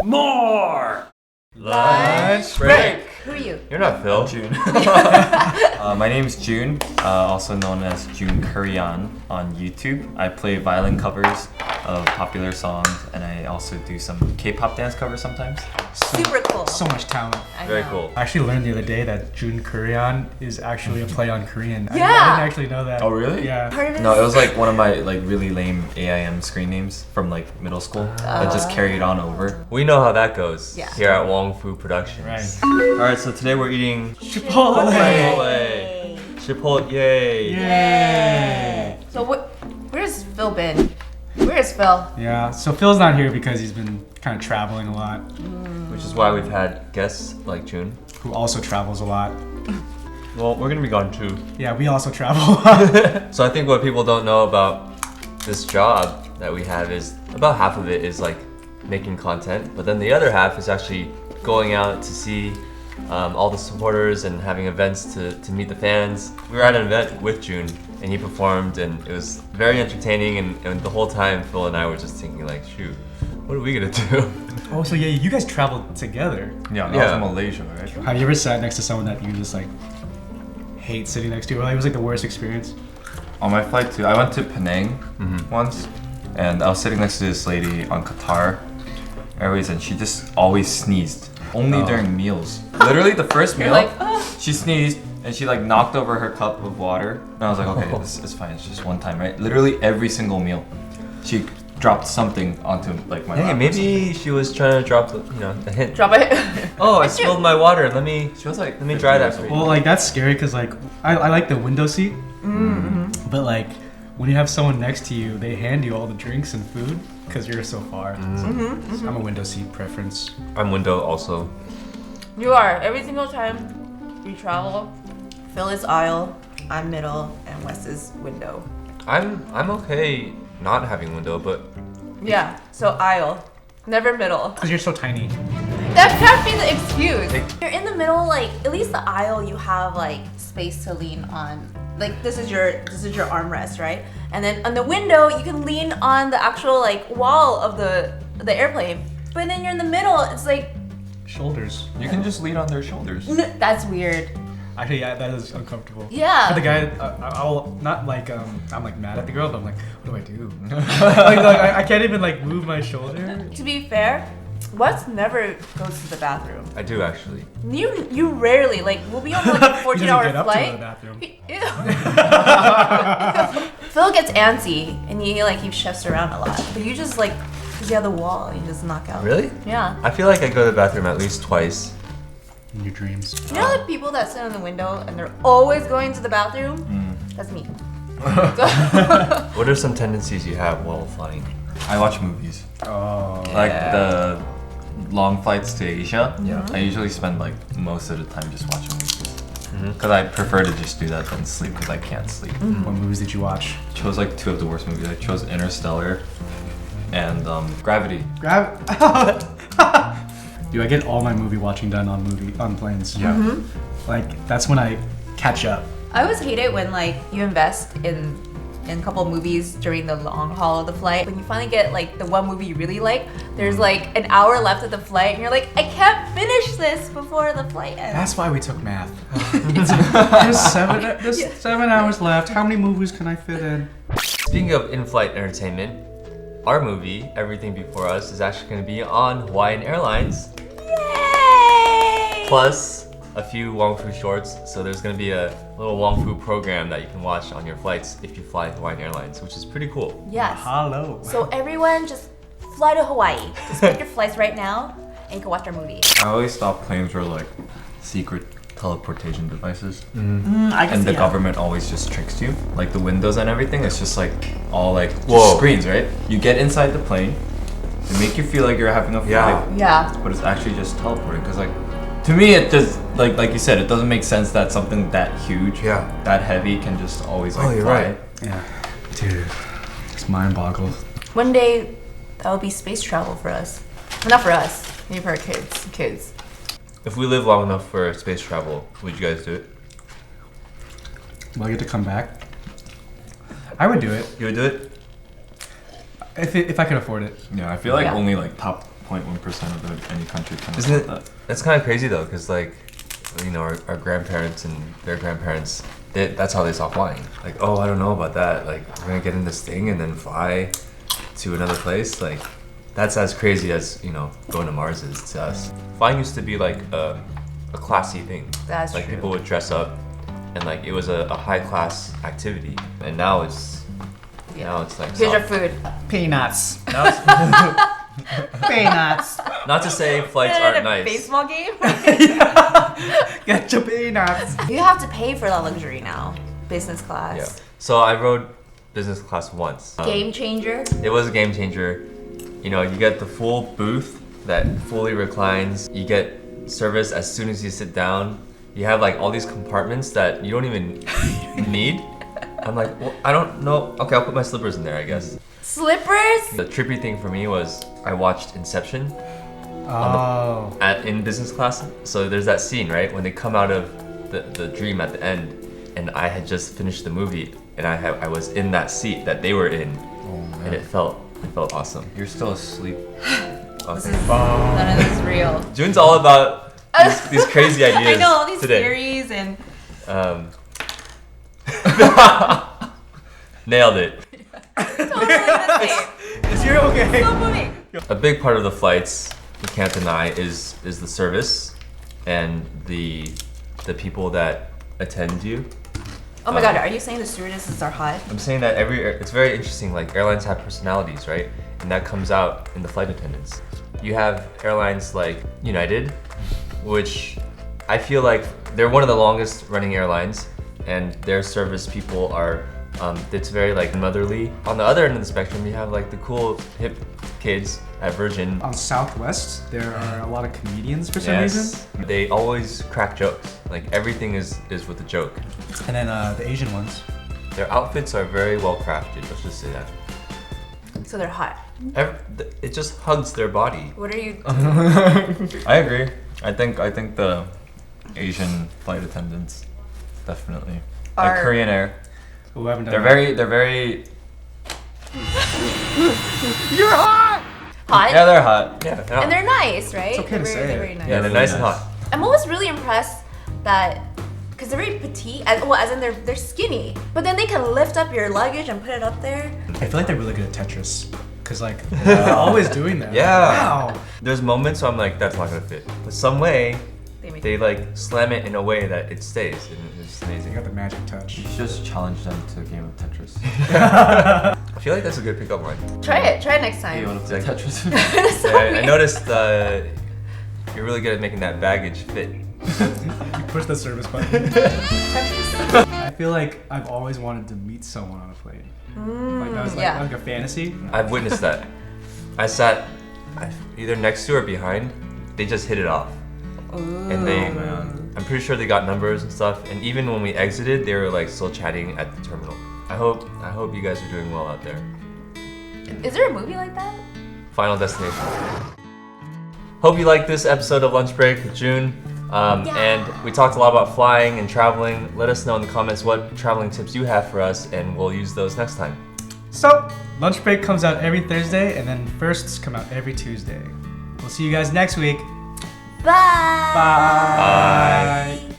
More! Lunch break! Who are you? You're not Phil. Jun. My name is Jun, also known as JuNCurryAhn on YouTube. I play violin covers of popular songs, and I also do some K-pop dance covers sometimes. Super cool. So much talent. I Very know. cool. I actually learned the other day that JuNCurryAhn is actually a play on Korean. I Yeah. didn't actually know that. Oh, really? Yeah. Part of it No, is- it was like one of my like really lame AIM screen names from like middle school that just carried on over. We know how that goes Yeah. here at Wong Fu Productions. Right. Alright, so today we're eating Chipotle. Yay. Chipotle. Yay! Yay. So where's Phil been? Where is Phil? Yeah. So Phil's not here because he's been kind of traveling a lot. Which is why we've had guests like Jun. Who also travels a lot. Well, we're gonna be gone too. Yeah, we also travel a lot. So I think what people don't know about this job that we have is about half of it is like making content, but then the other half is actually going out to see all the supporters and having events to meet the fans. We were at an event with Jun and he performed and it was very entertaining and the whole time Phil and I were just thinking like, shoot, what are we gonna do? Oh, so yeah, you guys traveled together. Yeah, that Yeah. was in Malaysia, right? Have you ever sat next to someone that you just like hate sitting next to? Or like, it was like the worst experience? On my flight too, I went to Penang once, and I was sitting next to this lady on Qatar Airways, and she just always sneezed. Only during meals. Literally, the first meal, like, "Oh." she sneezed, and she like knocked over her cup of water. And I was like, okay, this is fine. It's just one time, right? Literally every single meal, she dropped something onto like my Hey, lap or maybe she was trying to drop the hint. Drop it. Oh, I spilled my water. Let me something. She was like, let me dry that for you. Well, like that's scary because like I like the window seat, but like when you have someone next to you, they hand you all the drinks and food because you're so far. So I'm a window seat preference. I'm window also. You are. Every single time we travel, Phil is aisle, I'm middle, and Wes is window. I'm okay not having window, but Yeah. So aisle, never middle. Because you're so tiny. That can't be the excuse. You're in the middle, like at least the aisle you have like space to lean on. Like this is your armrest, right? And then on the window you can lean on the actual like wall of the airplane. But then you're in the middle, it's like Shoulders. You can just lean on their shoulders. that's weird. Actually, yeah, that is uncomfortable. Yeah. But the guy, I'll not like I'm like mad at the girl, but I'm like, what do I do? like I can't even like move my shoulder. To be fair, Wes never goes to the bathroom. I do actually. You rarely, like we'll be on like a He 14-hour doesn't get up to flight. the bathroom. Ew. Phil gets antsy and he chefs around a lot. But you just like, cause you have the wall, you just knock out. Really? Yeah. I feel like I go to the bathroom at least twice. In your dreams. You know the people that sit on the window and they're always going to the bathroom? That's me. What are some tendencies you have while flying? I watch movies. Oh. Like the long flights to Asia. Yeah. I usually spend like most of the time just watching movies. Because I prefer to just do that than sleep because I can't sleep. What movies did you watch? Chose like two of the worst movies. I chose Interstellar and Gravity. Dude, I get all my movie watching done on planes. Yeah. Like that's when I catch up. I always hate it when like you invest in a couple movies during the long haul of the flight. When you finally get like the one movie you really like, there's like an hour left of the flight and you're like, I can't finish this before the flight ends. That's why we took math. There's 7 hours left. How many movies can I fit in? Speaking of in-flight entertainment, our movie, Everything Before Us, is actually going to be on Hawaiian Airlines. Yay! Plus a few Wong Fu shorts, so there's going to be a little Wong Fu program that you can watch on your flights if you fly Hawaiian Airlines, which is pretty cool. Yes. Hello. So everyone just fly to Hawaii. Just book your flights right now and you can watch our movie. I always thought planes were like secret teleportation devices. I And the government always just tricks you. Like the windows and everything, it's just like all like just Whoa. screens, right? You get inside the plane, they make you feel like you're having a flight, Yeah. Yeah. but it's actually just teleporting. Because like, to me it just, like you said, it doesn't make sense that something that huge, Yeah. that heavy can just always like you're fly. right. Yeah. Dude, it's mind boggles. One day that will be space travel for us. Well, not for us, maybe for our kids. If we live long enough for space travel, would you guys do it? Will I get to come back? I would do it You would do it? if I could afford it. Yeah, I feel like Yeah. only like top 0.1% of any country can Isn't afford it? that. That's kind of crazy though, because like, you know, our grandparents and their grandparents, that's how they saw flying. Like, oh, I don't know about that. Like, we're gonna get in this thing and then fly to another place. Like, that's as crazy as, you know, going to Mars is to us. Flying used to be like a classy thing. That's like true. people would dress up, and like it was a high class activity. And now it's like Here's your food. Peanuts. now it's, Peanuts. not to say flights aren't nice. Baseball game. Get your peanuts. You have to pay for that luxury now. Business class. Yeah. So I rode business class once. Game changer. It was a game changer. You know, you get the full booth that fully reclines. You get service as soon as you sit down. You have like all these compartments that you don't even need. I'm like, well, I don't know. Okay, I'll put my slippers in there, I guess. Slippers. The trippy thing for me was I watched Inception Oh. in business class. So there's that scene, right, when they come out of the dream at the end, and I had just finished the movie, and I was in that seat that they were in, and it felt awesome. You're still asleep. This Okay. is, none of this is real. Jun's all about these crazy ideas. I know all these today. theories and. Nailed it. Totally the same. Is you okay? Still moving. A big part of the flights, you can't deny, is the service and the people that attend you. Oh my god, are you saying the stewardesses are hot? I'm saying that it's very interesting. Like, airlines have personalities, right? And that comes out in the flight attendants. You have airlines like United, which I feel like they're one of the longest running airlines, and their service people are it's very like motherly. On the other end of the spectrum, you have like the cool hip kids at Virgin. On Southwest, there are a lot of comedians for some reason. They always crack jokes. Like, everything is with a joke. And then the Asian ones. Their outfits are very well crafted. Let's just say that. So they're hot. It just hugs their body. What are you? I agree. I think the Asian flight attendants definitely like Are- Korean Air. Who haven't done They're very You're hot! Hot? yeah, they're hot. Yeah. And they're nice, right? It's okay to they're very, say they're it. very nice. Yeah, they're nice and hot. I'm always really impressed that because they're very petite, as in they're skinny, but then they can lift up your luggage and put it up there. I feel like they're really good at Tetris. Cause like they're always doing that. Yeah. Wow. There's moments where I'm like, that's not gonna fit. But some way, They make they like slam it in a way that it stays, and it's just You amazing. got the magic touch. You should just challenge them to a game of Tetris. I feel like that's a good pickup line. Try it next Hey, you time. want to play Tetris? Yeah, I noticed you're really good at making that baggage fit. You push the service button. I feel like I've always wanted to meet someone on a plane. Like that was yeah. like a fantasy. I've witnessed that. I sat either next to or behind. They just hit it off. And they, I'm pretty sure they got numbers and stuff. And even when we exited, they were like still chatting at the terminal. I hope you guys are doing well out there. Is there a movie like that? Final Destination. Hope you liked this episode of Lunch Break with June. And we talked a lot about flying and traveling. Let us know in the comments what traveling tips you have for us, and we'll use those next time. So, Lunch Break comes out every Thursday, and then Firsts come out every Tuesday. We'll see you guys next week. Bye. Bye.